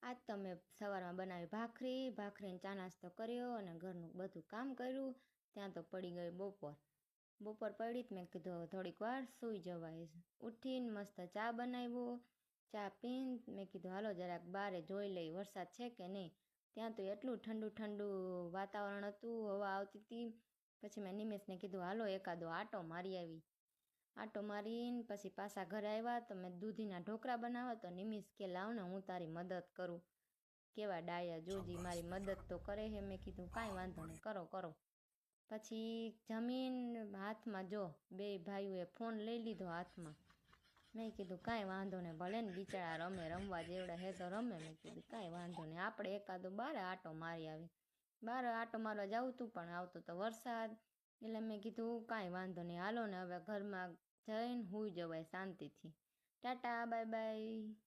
આજ તો મેં સવારમાં બનાવી ભાખરીને ચા નાસ્તો કર્યો અને ઘરનું બધું કામ કર્યું. ત્યાં તો પડી ગઈ બપોર પડી જ મેં કીધું હવે થોડીક વાર સૂઈ જવાય. ઉઠીને મસ્ત ચા બનાવ્યો. ચા પીને મેં કીધું હાલો જરાક બારે જોઈ લઈ વરસાદ છે કે નહીં. ત્યાં તો એટલું ઠંડુ વાતાવરણ હતું, હવા આવતી હતી. પછી મેં નિમેશને કીધું હાલો એકાદો આટો મારી આવી. આટો મારીને પછી પાછા ઘરે આવ્યા તો મેં દૂધીના ઢોકળા બનાવ્યા. તો નિમિષ કે લાવ ને હું તારી મદદ કરું. કેવા ડાયા જોજી મારી મદદ તો કરે હે. મેં કીધું કાંઈ વાંધો નહીં, કરો. પછી જમીન હાથમાં જો બે ભાઈઓએ ફોન લઈ લીધો હાથમાં. મેં કીધું કાંઈ વાંધો નહીં, ભલે ને બિચારા રમવા જેવડા હે તો રમે. મેં કીધું કાંઈ વાંધો નહીં, આપણે એકાદો બારે આટો મારી આવી. બાર આટો મારવા જવું તું પણ આવતો તો વરસાદ. એટલે મેં કીધું કાંઈ વાંધો નહીં, હાલો ને હવે ઘરમાં જઈને સૂઈ જવાય શાંતિથી. Tata, bye bye.